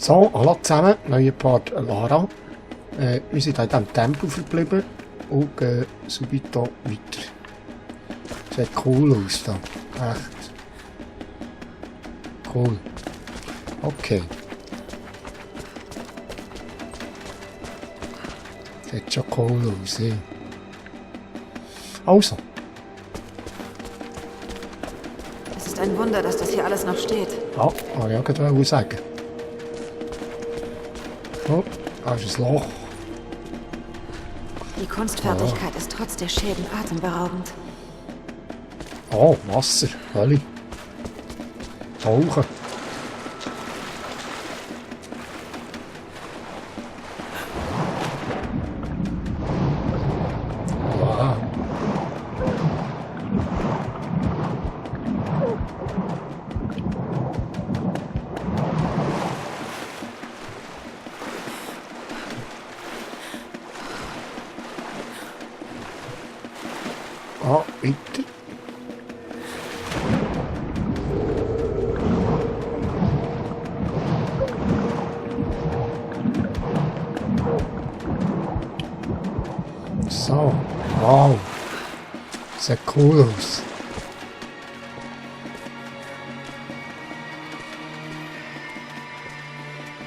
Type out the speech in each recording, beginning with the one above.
So, hallo zusammen, neuer Part Lara. Wir sind in diesem Tempel verblieben und gehen subito weiter. Sieht cool aus da, echt. Cool. Okay. Sieht schon cool aus, ja. Also. Es ist ein Wunder, dass das hier alles noch steht. Ja, kann ich auch gerade sagen. Oh, da ist ein Loch. Die Kunstfertigkeit ist trotz der Schäden atemberaubend. Oh, Wasser, Hölle. Tauchen. Wow. Ah, weiter. So, wow. Sieht cool aus.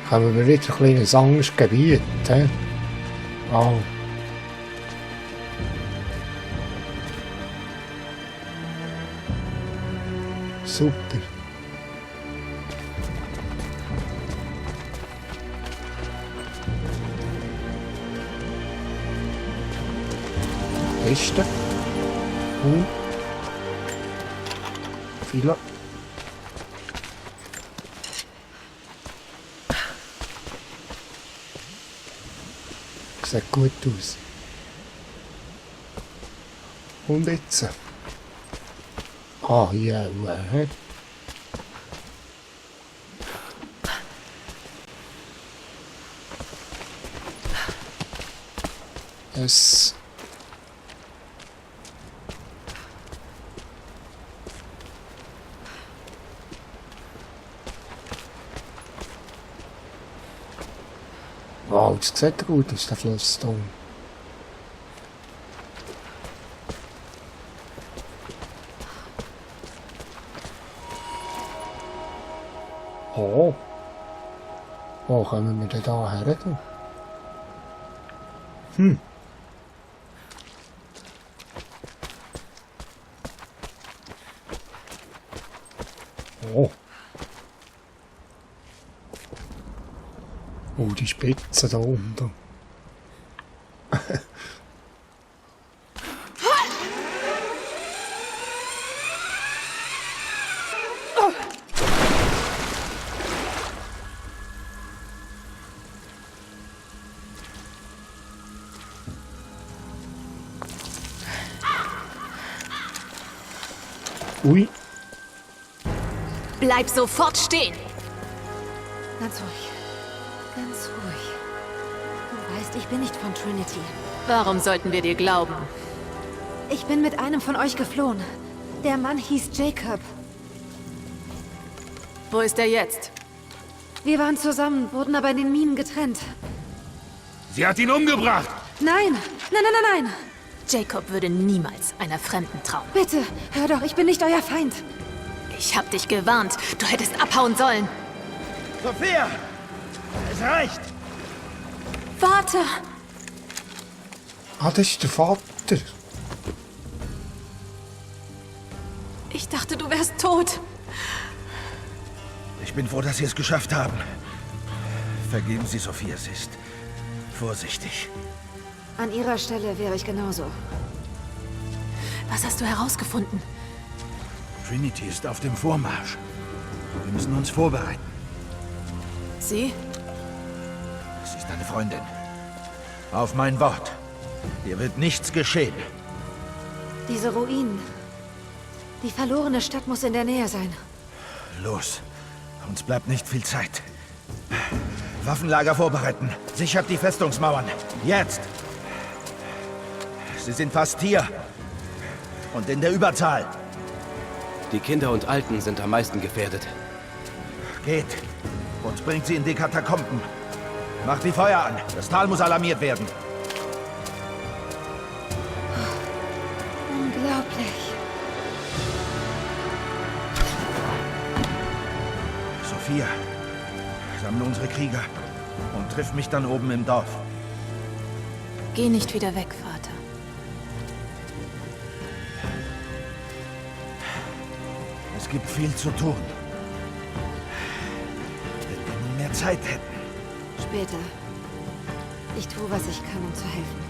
Kommen wir wieder ein kleines anderes Gebiet, he? Wow. Super. Kiste. Viele. Sieht gut aus. Und jetzt? Ah, hier, hä? Es. Wow, das sieht gut aus, der Fluss da. Oh. Wo kommen wir denn da her? Oh. Oh, die Spitze da unten. Ui. Bleib sofort stehen! Ganz ruhig. Ganz ruhig. Du weißt, ich bin nicht von Trinity. Warum sollten wir dir glauben? Ich bin mit einem von euch geflohen. Der Mann hieß Jacob. Wo ist er jetzt? Wir waren zusammen, wurden aber in den Minen getrennt. Sie hat ihn umgebracht! Nein! Nein, nein, nein, nein! Jacob würde niemals einer Fremden trauen. Bitte, hör doch, ich bin nicht euer Feind. Ich hab dich gewarnt. Du hättest abhauen sollen. Sophia! Es reicht! Warte! Ah, das ist der Vater. Ich dachte, du wärst tot. Ich bin froh, dass Sie es geschafft haben. Vergeben Sie Sophia, sie ist vorsichtig. An ihrer Stelle wäre ich genauso. Was hast du herausgefunden? Trinity ist auf dem Vormarsch. Wir müssen uns vorbereiten. Sie? Sie ist eine Freundin. Auf mein Wort. Dir wird nichts geschehen. Diese Ruinen. Die verlorene Stadt muss in der Nähe sein. Los. Uns bleibt nicht viel Zeit. Waffenlager vorbereiten. Sichert die Festungsmauern. Jetzt! Sie sind fast hier. Und in der Überzahl. Die Kinder und Alten sind am meisten gefährdet. Geht. und bringt sie in die Katakomben. Macht die Feuer an. Das Tal muss alarmiert werden. Unglaublich. Sophia, sammle unsere Krieger und triff mich dann oben im Dorf. Geh nicht wieder weg, Vater. Es gibt viel zu tun. Wenn wir nie mehr Zeit hätten. Später. Ich tue, was ich kann, um zu helfen.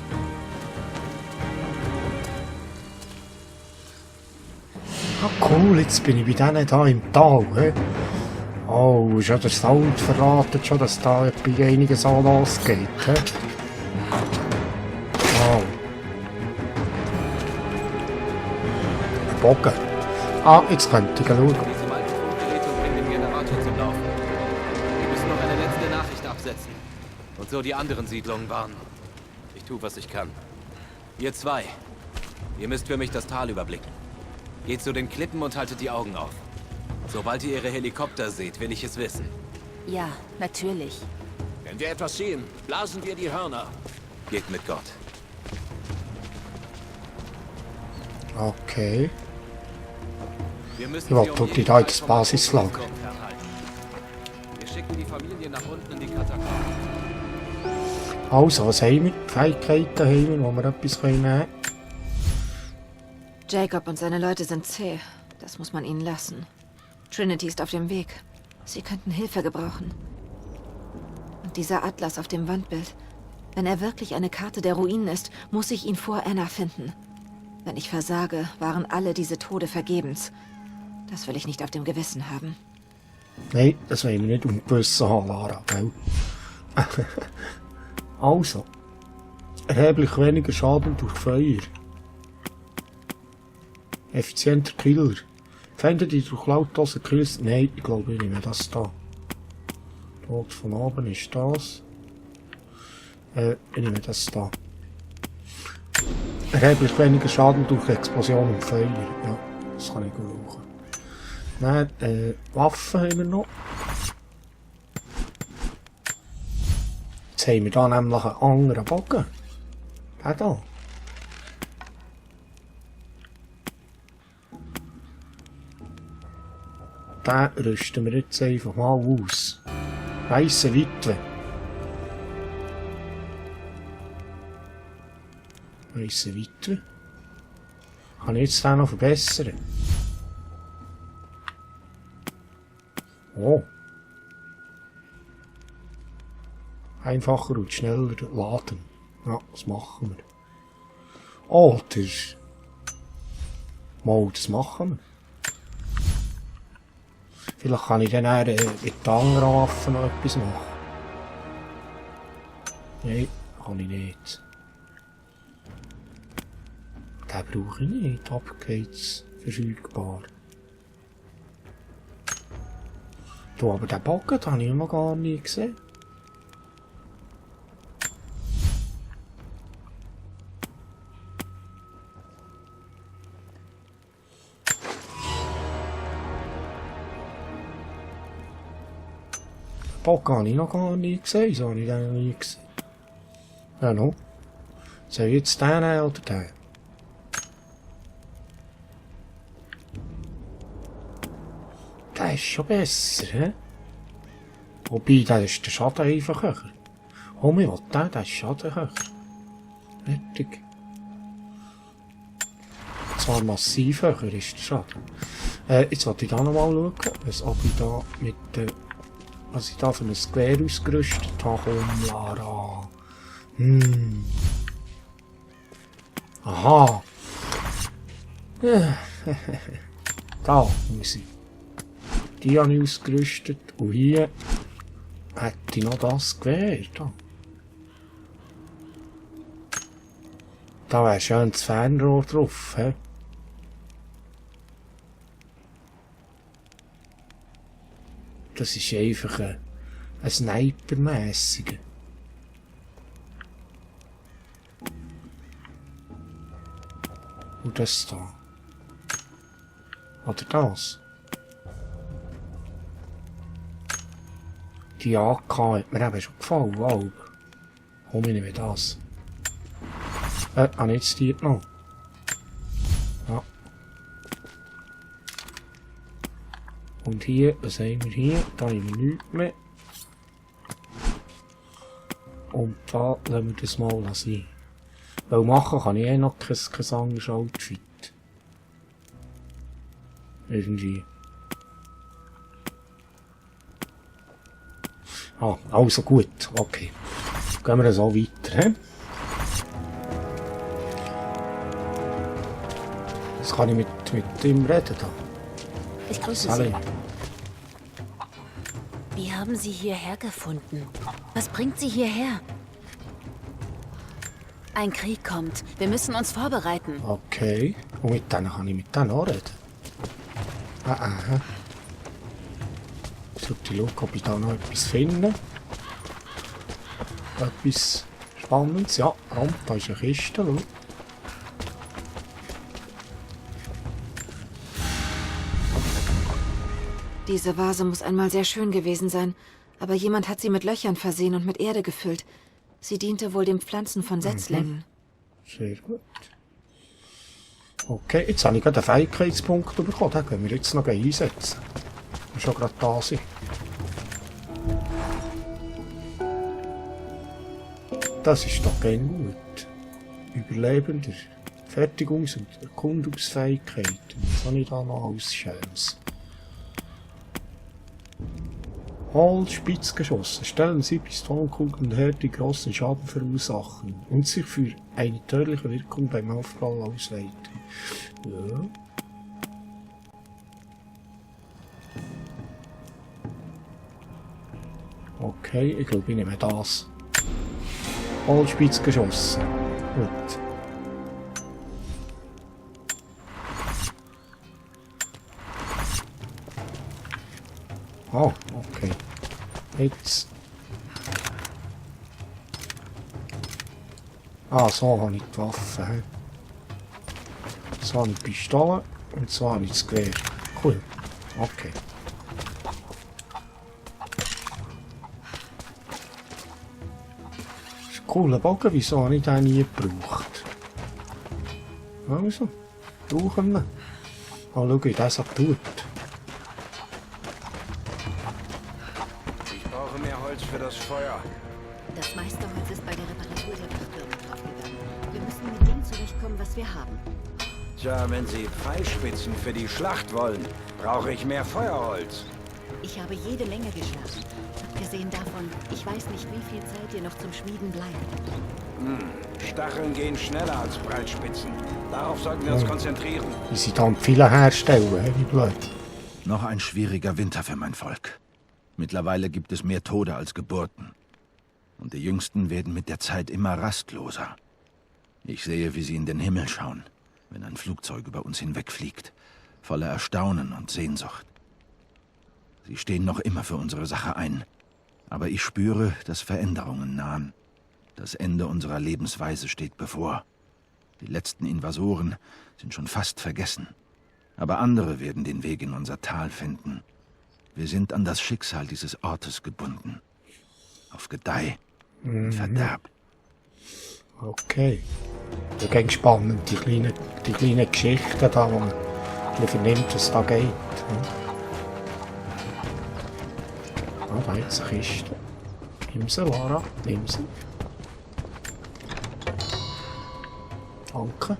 Ah cool, jetzt bin ich bei denen da im Tal. He? Oh, ist ja der Sound verraten schon, dass da bei einiges so losgeht. He? Oh. Ein Bogen. Ah, jetzt könnte ich schauen. Diese Multifunkgerät und bring den Generator zum Laufen. Wir müssen noch eine letzte Nachricht absetzen. Und so die anderen Siedlungen warnen. Ich tue, was ich kann. Ihr zwei. Ihr müsst für mich das Tal überblicken. Geht zu den Klippen und haltet die Augen auf. Sobald ihr ihre Helikopter seht, will ich es wissen. Ja, natürlich. Wenn wir etwas sehen, blasen wir die Hörner. Geht mit Gott. Okay. Wir müssen Ja, sie um tut die jeden da Preis ins vom Basislager. Atomsturm fernhalten. Wir schicken die Familie nach unten in die Katakomben. Also, was haben wir? Fähigkeiten haben wir, wo wir etwas nehmen können. Jacob und seine Leute sind zäh. Das muss man ihnen lassen. Trinity ist auf dem Weg. Sie könnten Hilfe gebrauchen. Und dieser Atlas auf dem Wandbild. Wenn er wirklich eine Karte der Ruinen ist, muss ich ihn vor Anna finden. Wenn ich versage, waren alle diese Tode vergebens. Das will ich nicht auf dem Gewissen haben. Nein, das wollen wir nicht ungewissen haben, Lara. Gell? Also. Erheblich weniger Schaden durch Feuer. Effizienter Killer. Feinde, die durch lautlose Kills... Nein, ich glaube nicht mehr, das da. Dort von oben ist das. Ich nehme das da. Erheblich weniger Schaden durch Explosion und Feuer. Ja, das kann ich brauchen. Dann, Waffen haben wir noch. Jetzt haben wir da nämlich einen anderen Bogen. Der da. Den rüsten wir jetzt einfach mal aus. Weisse Witwe. Weisse Witwe. Kann ich jetzt den noch verbessern? Oh. Einfacher und schneller laden. Ja, das machen wir. Oh, das ist... Mal, das machen wir. Vielleicht kann ich dann eher mit der anderen Waffe noch etwas machen. Nein, kann ich nicht. Den brauche ich nicht. Upgrades verfügbar. Du, aber den Bogen den habe ich noch gar nie gesehen. Bogen habe ich noch gar nie gesehen. So habe ich den noch nie gesehen. Ja, no. Soll ich jetzt den nehmen oder den? Der ist schon besser, hä? Wobei, der ist der Schaden einfach höher. Oh, mir will der ist Schaden höher. Fertig. Zwar massiv höher ist der Schaden. Jetzt wollte ich da nochmal schauen, ob ich da mit was ich da für ein Gewehr ausgerüstet habe. Komm, Lara. Aha. Da muss ich. Die habe ich ausgerüstet. Und hier hätte ich noch das Gewehr. Da wäre schön das Fernrohr drauf. He? Das ist einfach ein Sniper-mässiger. Und das da. Oder das. Die AK hat mir eben schon gefallen, wow. Komm, ich nehme das. Habe ich jetzt die noch? Ja. Und hier, was haben wir hier? Da haben wir nichts mehr. Und da lassen wir das mal sein. Weil machen kann ich noch kein anderes Outfit. Irgendwie. Ah, also gut, okay. Gehen wir so weiter, he? Jetzt kann ich mit ihm reden da. Ich grüße Sally. Sie. Wie haben Sie hierher gefunden? Was bringt Sie hierher? Ein Krieg kommt. Wir müssen uns vorbereiten. Okay. Und mit denen kann ich mit denen auch reden. Aha. Ich sollte schauen, ob ich da noch etwas finde. Etwas Spannendes. Ja, da ist eine Kiste. Schau. Diese Vase muss einmal sehr schön gewesen sein, aber jemand hat sie mit Löchern versehen und mit Erde gefüllt. Sie diente wohl dem Pflanzen von Setzlingen. Sehr gut. Okay, jetzt habe ich gerade einen Fähigkeitspunkt bekommen. Den können wir jetzt noch einsetzen. Wir schon gerade da sind. Das ist doch ganz gut. Überlebender. Fertigungs- und Erkundungsfähigkeit. Was habe ich da noch alles Schönes? Holzspitzgeschosse. Stellen Sie Pistolenkugeln her, die großen Schaden verursachen und sich für eine tödliche Wirkung beim Aufprall ausweiten. Ja. Okay, ich glaube, ich nehme das. Holzspitzgeschosse. Gut. Oh, okay. Jetzt. Ah, so habe ich die Waffe. He. So habe ich die Pistole und so habe ich das Gewehr. Cool. Okay. Das ist ein cooler Bogen, wieso habe ich den nie gebraucht? Also, brauchen wir. Mal schauen, wie das so tut. Für das Feuer. Das meiste Holz ist bei der Reparatur der Wachtürme draufgegangen. Wir müssen mit dem zurechtkommen, was wir haben. Tja, wenn Sie Pfeilspitzen für die Schlacht wollen, brauche ich mehr Feuerholz. Ich habe jede Menge geschlagen. Abgesehen davon, ich weiß nicht, wie viel Zeit dir noch zum Schmieden bleibt. Stacheln gehen schneller als Breitspitzen. Darauf sollten wir uns konzentrieren. Wie sie dann viele herstellen, wie blöd. Noch ein schwieriger Winter für mein Volk. Mittlerweile gibt es mehr Tode als Geburten. Und die Jüngsten werden mit der Zeit immer rastloser. Ich sehe, wie sie in den Himmel schauen, wenn ein Flugzeug über uns hinwegfliegt, voller Erstaunen und Sehnsucht. Sie stehen noch immer für unsere Sache ein. Aber ich spüre, dass Veränderungen nahen. Das Ende unserer Lebensweise steht bevor. Die letzten Invasoren sind schon fast vergessen. Aber andere werden den Weg in unser Tal finden. Wir sind an das Schicksal dieses Ortes gebunden. Auf Gedeih und Verderb. Okay. Das ist ganz spannend, die kleinen Geschichten da, wo man vernimmt, was da geht. Ah, da jetzt eine Kiste. Nimm sie, Lara. Nimm sie. Danke.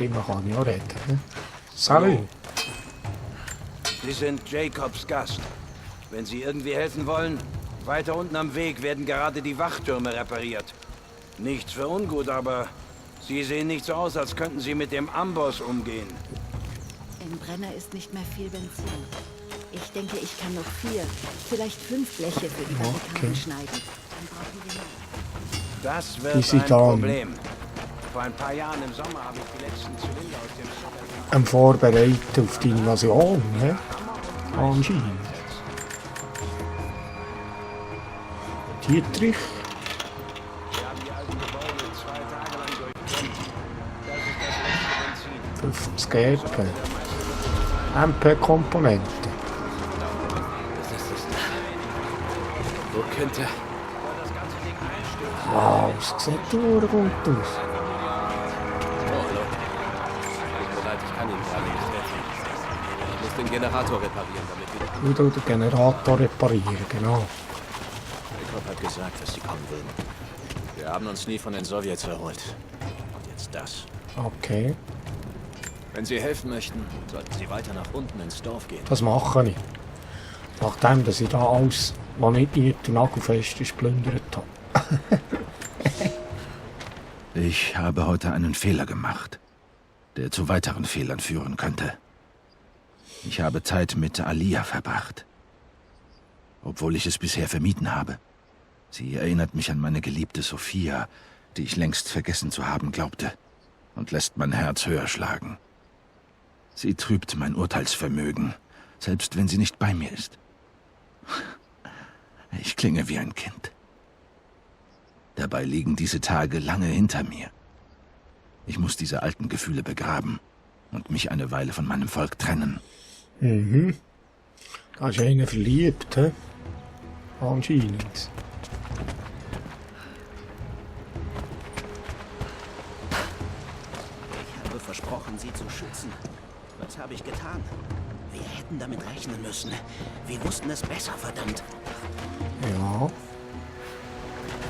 Immer kann ich auch reden. Ne? Salut. Sie sind Jacobs Gast. Wenn Sie irgendwie helfen wollen, weiter unten am Weg werden gerade die Wachtürme repariert. Nichts für ungut, aber Sie sehen nicht so aus, als könnten Sie mit dem Amboss umgehen. Im Brenner ist nicht mehr viel Benzin. Ich denke, ich kann noch 4, vielleicht 5 Bleche für die Barrikaden schneiden. Dann brauchen wir mehr. Das wird Easy ein done. Problem. Vor ein paar Jahren im Sommer habe ich die letzten Zylinder aus dem Schiff Am Vorbereiten auf die Invasion, ne? Anscheinend. Dietrich. Wir haben die alten Gebäude 2 Tage lang durchtrennt. Das ist das letzte Benzin. 50 GP. MP-Komponenten. Wo könnte... Wow, es sieht gut aus. Oh, Leute. Tut mir leid, ich kann ihn gerade nicht retten. Ich muss den Generator reparieren, damit wir... Oder den Generator reparieren, genau. Jacob hat gesagt, dass sie kommen würden. Wir haben uns nie von den Sowjets erholt. Und jetzt das. Okay, Wenn Sie helfen möchten, sollten Sie weiter nach unten ins Dorf gehen. das mache ich. Nachdem, dass ich da alles, was nicht nied- und nagelfest ist, plündert habe. Ich habe heute einen Fehler gemacht, der zu weiteren Fehlern führen könnte. Ich habe Zeit mit Alia verbracht. Obwohl ich es bisher vermieden habe. Sie erinnert mich an meine geliebte Sophia, die ich längst vergessen zu haben glaubte, und lässt mein Herz höher schlagen. Sie trübt mein Urteilsvermögen, selbst wenn sie nicht bei mir ist. Ich klinge wie ein Kind. Dabei liegen diese Tage lange hinter mir. Ich muss diese alten Gefühle begraben und mich eine Weile von meinem Volk trennen. Mhm. Da ist einer verliebt, hä? Anscheinend. Ich habe versprochen, Sie zu schützen. Was habe ich getan? Wir hätten damit rechnen müssen. Wir wussten es besser, verdammt. Ja.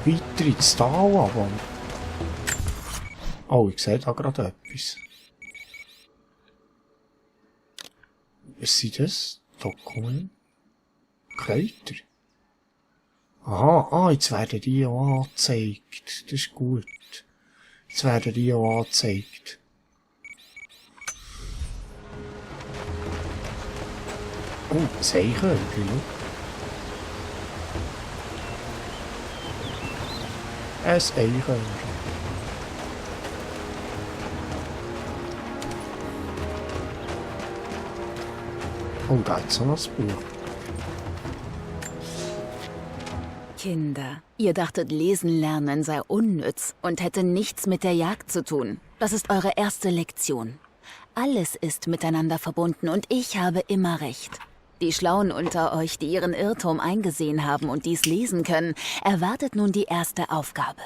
Weiter ins Tal, aber... Oh, ich sehe da gerade etwas. Was sind das? Dokument? Kräuter? Aha, jetzt werden die auch angezeigt. Das ist gut. Jetzt werden die auch angezeigt. Oh, ein Eichhörnchen. Ein Eichhörnchen. Oh, da ist noch ein Buch. Kinder, ihr dachtet, lesen lernen sei unnütz und hätte nichts mit der Jagd zu tun. Das ist eure erste Lektion. Alles ist miteinander verbunden und ich habe immer recht. Die Schlauen unter euch, die ihren Irrtum eingesehen haben und dies lesen können, erwartet nun die erste Aufgabe.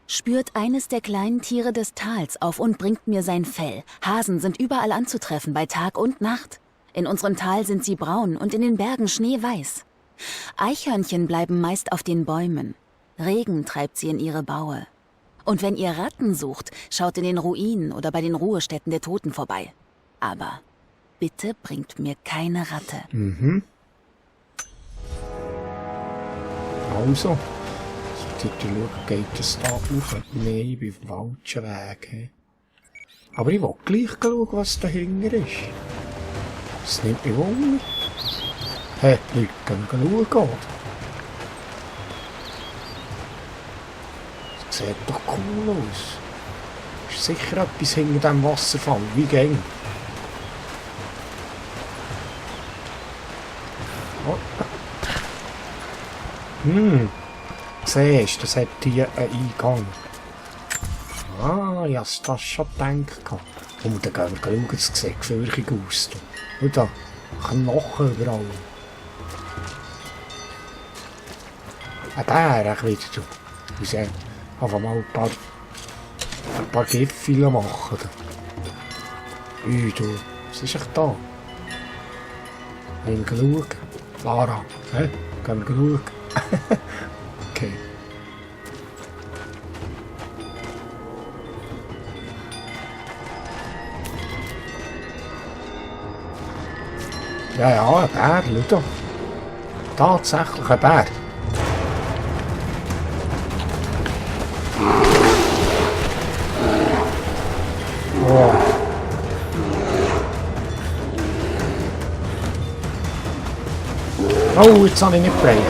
Spürt eines der kleinen Tiere des Tals auf und bringt mir sein Fell. Hasen sind überall anzutreffen, bei Tag und Nacht. In unserem Tal sind sie braun und in den Bergen schneeweiß. Eichhörnchen bleiben meist auf den Bäumen. Regen treibt sie in ihre Baue. Und wenn ihr Ratten sucht, schaut in den Ruinen oder bei den Ruhestätten der Toten vorbei. Aber bitte bringt mir keine Ratte. Mhm. Also. Dort schauen, geht es da auf? Nein, ich bin auf dem falschen Weg. He. Aber ich will gleich schauen, was dahinter ist. Das nimmt mich wunder. Hey, Leute, können wir schauen. Das sieht doch cool aus. Ist sicher etwas hinter diesem Wasserfall, wie gäng. Oh. Siehst du, das hat hier einen Eingang. Ah, ich hab's das schon gedacht. Und dann gehen wir schauen, es sieht gefährlich aus. Und da, Knochen überall. Ein Bär wieder. Ich sage, einfach mal ein paar Gipfel machen. Ui, du, was ist echt da? Gehen wir schauen. Lara, hä? Gehen wir schauen. Okay. Ja, ein Bär, schau doch. Tatsächlich ein Bär. Oh. Oh, jetzt habe ich nicht bereicht.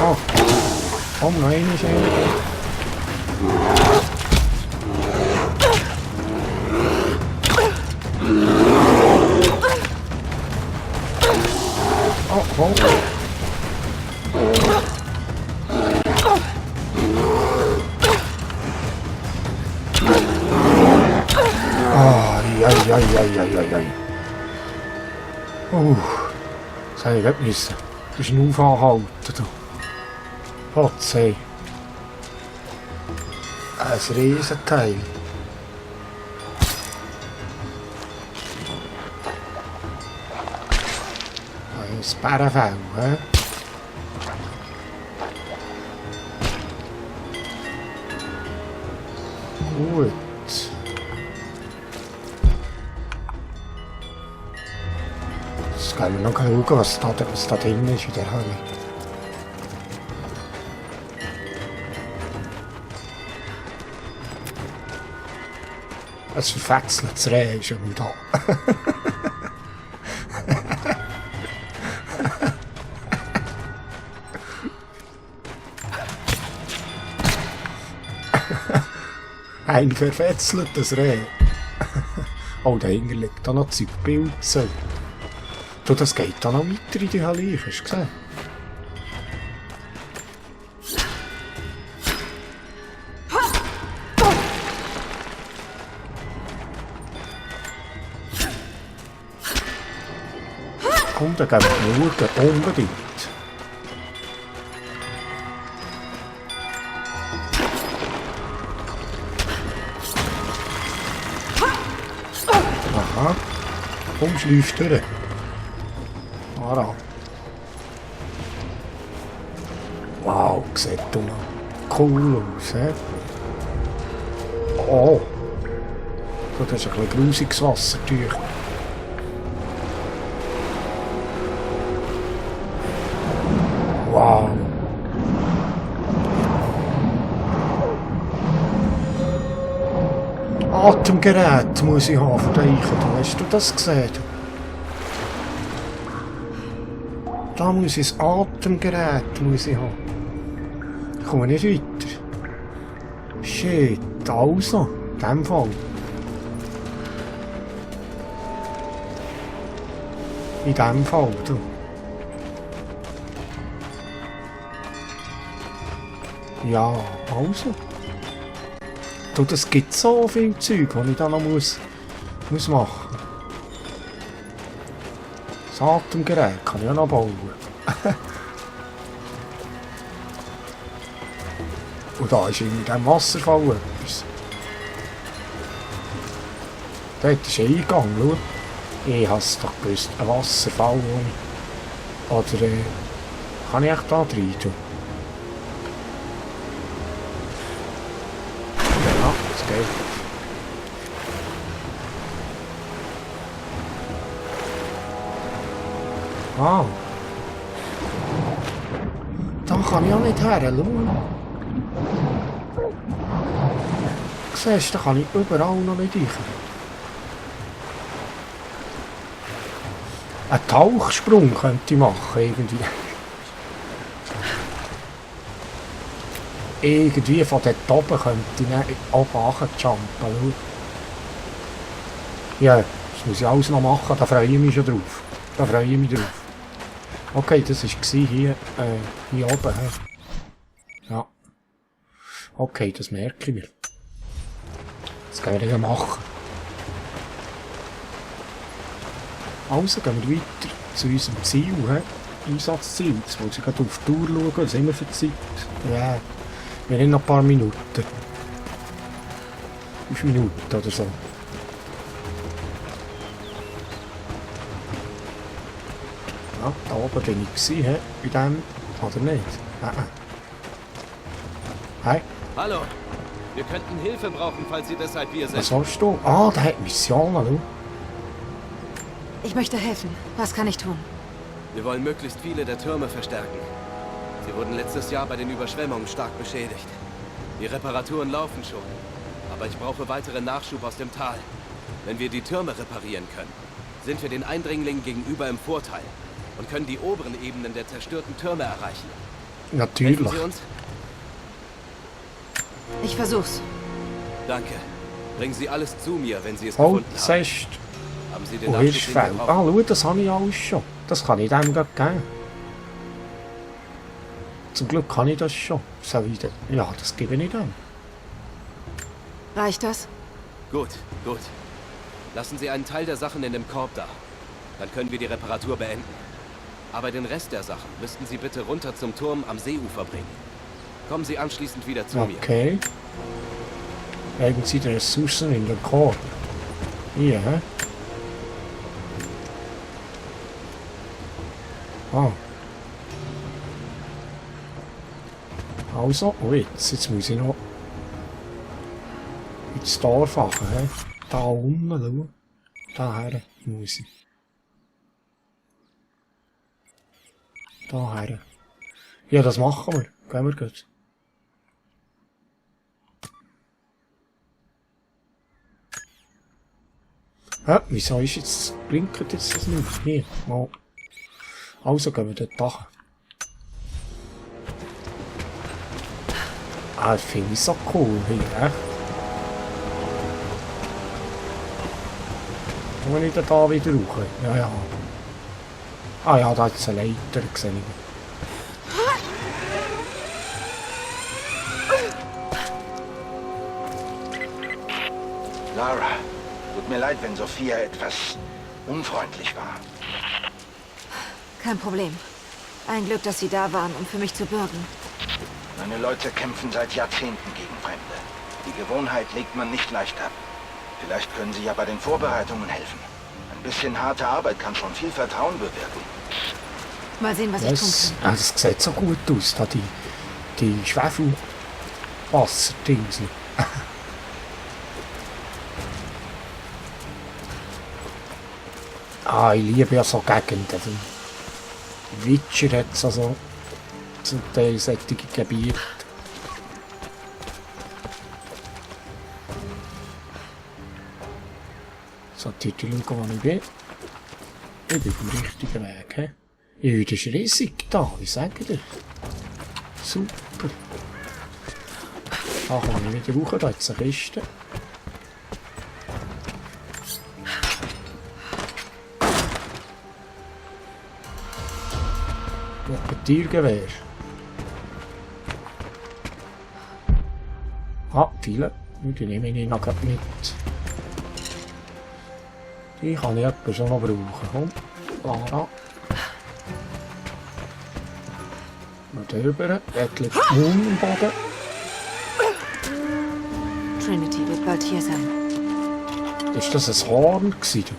Oh, komm, noch einmal. Oh, oh. Eieieiei. Das hätte ich nicht müssen. Das ist ein Aufhalten. Potzei. Ein Riesenteil. Ein Bärenfell, hä? Gut. Jetzt können wir noch schauen, was da drin ist in der Halle. Ein verfetzeltes Reh ist immer da. Ein verfetzeltes Reh. Oh, dahinter liegt da noch Zeugpilze. Du, das geht da noch weiter in die Halle, hast du gesehen? Komm, dann gehen wir schauen, unbedingt. Aha. Komm, schleif durch. Wow, sieht doch noch cool aus, he? Oh. Das ist ein bisschen grusiges Wassertücher. Wow. Atemgerät muss ich haben für den Eichen. Hast du das gesehen? Da muss ich ein Atemgerät haben. Ich komme nicht weiter. Shit, also, in dem Fall. In dem Fall, du. Ja, also. Du, das gibt so viel Zeug, das ich da noch muss machen. Das Atemgerät kann ich auch noch bauen. Und da ist in diesem Wasserfall etwas. Dort ist ein Eingang, schau. Ich habe es doch gewusst, ein Wasserfall. Oder kann ich echt da rein tun? Ja, das geht. Ah. Da kann ich auch nicht her, schau. Siehst du, da kann ich überall noch nicht rein. Einen Tauchsprung könnte ich machen, irgendwie. Irgendwie von dort oben könnte ich dann oben runterjumpen. Ja, das muss ich alles noch machen, da freue ich mich schon drauf. Da freue ich mich drauf. Okay, das war hier oben. Ja. Okay, das merke ich mir. Das kann ich ja machen. Also gehen wir weiter zu unserem Ziel, Einsatzziel. Jetzt muss ich gerade auf die Tour schauen, was haben wir für Zeit? Ja, wir haben noch ein paar Minuten. 5 Minuten oder so. Ja, da oben bin ich gewesen, bei dem, oder nicht? Hey. Hallo, wir könnten Hilfe brauchen, falls Sie deshalb hier sind. Was hast du? Ah, der hat Missionen, du. Ich möchte helfen. Was kann ich tun? Wir wollen möglichst viele der Türme verstärken. Sie wurden letztes Jahr bei den Überschwemmungen stark beschädigt. Die Reparaturen laufen schon, aber ich brauche weiteren Nachschub aus dem Tal. Wenn wir die Türme reparieren können, sind wir den Eindringlingen gegenüber im Vorteil und können die oberen Ebenen der zerstörten Türme erreichen. Natürlich. Helfen Sie uns? Ich versuch's. Danke. Bringen Sie alles zu mir, wenn Sie es gefunden haben. Holzest. Haben Sie den Wo Abschluss ist Fell? hingebracht? Ah, schau, das habe ich alles schon. Das kann ich dem gerade geben. Zum Glück kann ich das schon. So wieder. Ja, das gebe ich nicht an. Reicht das? Gut, gut. Lassen Sie einen Teil der Sachen in dem Korb da. Dann können wir die Reparatur beenden. Aber den Rest der Sachen müssten Sie bitte runter zum Turm am Seeufer bringen. Kommen Sie anschließend wieder zu mir. Okay. Legen Sie die Ressourcen in den Korb. Hier, hä? Ah. Also, oh jetzt muss ich noch ins Dorf fahren, hä? Da unten, schau. Daher muss ich. Daher. Ja, das machen wir. Gehen wir gut. Ja, wieso ist jetzt, blinkt jetzt das nicht? Hier, mal. Also gehen wir dort nach. Ah, das finde ich so cool hier, echt. Muss ich da wieder rauf? Ja, ja. Ah ja, da ist eine Leiter gesehen. Lara, tut mir leid, wenn Sophia etwas unfreundlich war. Kein Problem. Ein Glück, dass Sie da waren, um für mich zu bürgen. Meine Leute kämpfen seit Jahrzehnten gegen Fremde. Die Gewohnheit legt man nicht leicht ab. Vielleicht können Sie ja bei den Vorbereitungen helfen. Ein bisschen harte Arbeit kann schon viel Vertrauen bewirken. Mal sehen, was ich tun kann. Das sieht so gut aus, da die Schwefelwasserdingsel. Ah, ich liebe ja so Gegenden. Witcher hat es also zum Teil solche Gebiete. So, die schauen, wo ich bin. Ich bin auf dem richtigen Weg. He? Ja, das ist riesig da, ich sage dir. Super. Da kann ich wieder rauf, da hat es eine Kiste. Ein Tiergewehr. Ah, viele. Die nehme ich noch grad mit. Die kann ich etwa schon noch brauchen. Komm, Lara. Mal drüber. Dort liegt die Mund im Boden. Trinity wird bald hier sein. Ist das ein Horn gewesen?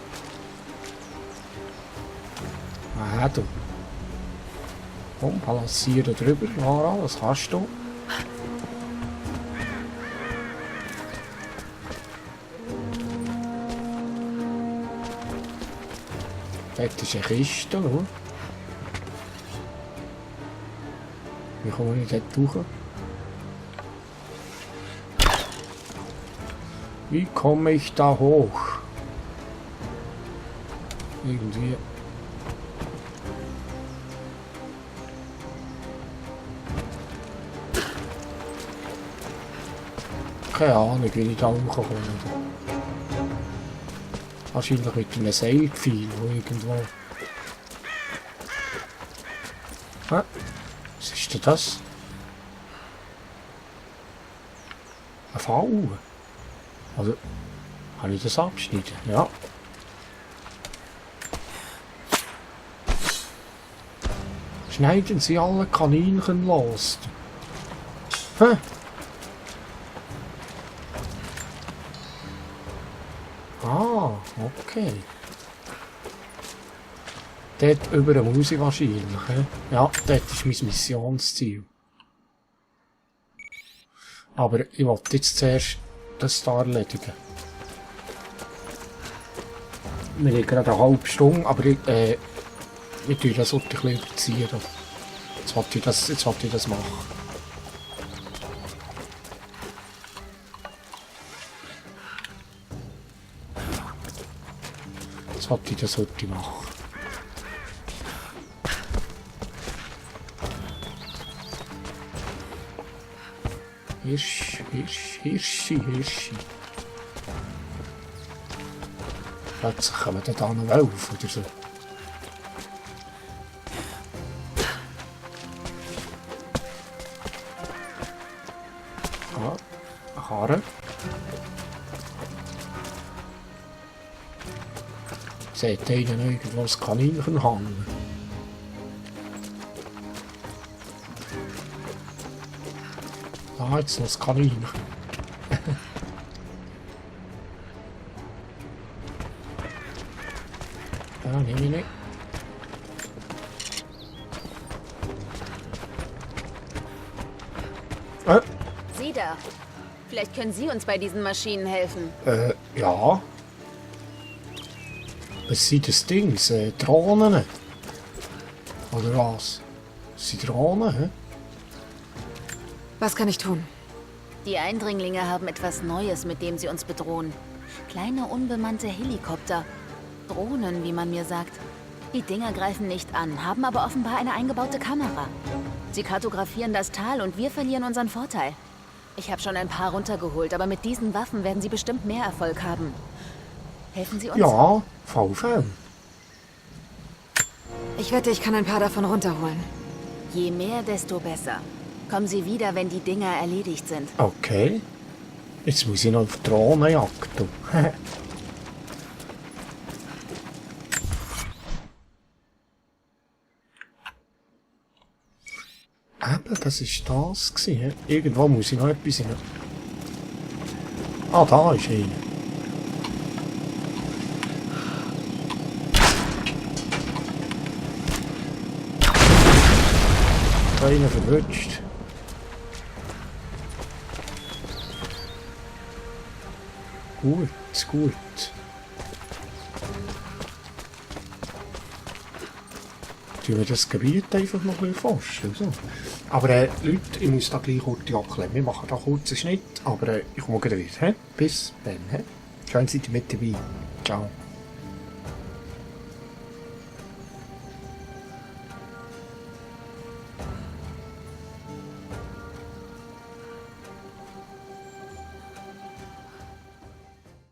Ah, du. Komm, balanciere drüber, Lara, das kannst du. Dort ist eine Kiste, schau. Wie komme ich dort hoch? Wie komme ich da hoch? Irgendwie. Keine Ahnung, wie ich da hochkomme. Wahrscheinlich mit einem Seilpfeil, wo irgendwo... Ah, was ist denn das? Ein V? Also, kann ich das abschneiden? Ja. Schneiden Sie alle Kaninchen los. Hä? Ah, okay. Dort über der Musik wahrscheinlich. Ja, dort ist mein Missionsziel. Aber ich wollte jetzt zuerst das da erledigen. Wir haben gerade eine halbe Stunde, aber ich tue das ein bisschen überziehen. Jetzt wollte ich das machen. Jetzt wollte ich das heute machen. Hirschi. Plötzlich kommen dann da noch Wölfe oder so. Ja, eine Karre. Seht ihr irgendwo das Kaninchen hängen? Ah, jetzt noch das Kaninchen. Ja, nehme ich nicht. Sie da. Vielleicht können Sie uns bei diesen Maschinen helfen. Ja. Was sind das Ding? Drohnen? Oder was? Das sind Drohnen, hä? Was kann ich tun? Die Eindringlinge haben etwas Neues, mit dem sie uns bedrohen. Kleine unbemannte Helikopter. Drohnen, wie man mir sagt. Die Dinger greifen nicht an, haben aber offenbar eine eingebaute Kamera. Sie kartografieren das Tal und wir verlieren unseren Vorteil. Ich habe schon ein paar runtergeholt, aber mit diesen Waffen werden sie bestimmt mehr Erfolg haben. Helfen Sie uns? Ja, VV. Ich wette, ich kann ein paar davon runterholen. Je mehr, desto besser. Kommen Sie wieder, wenn die Dinger erledigt sind. Okay. Jetzt muss ich noch auf die Drohnenjagd. du. Eben, das war das gewesen. Irgendwo muss ich noch etwas hin. Ah, da ist einer. Einer verwünscht. Gut, gut. Tun wir das Gebiet einfach noch ein bisschen vorstellen. So. Aber Leute, ich muss da gleich kurz abklemmen. Wir machen da kurz einen Schnitt, aber ich komme gleich wieder. He? Bis dann. He? Schön seid ihr mit dabei. Ciao.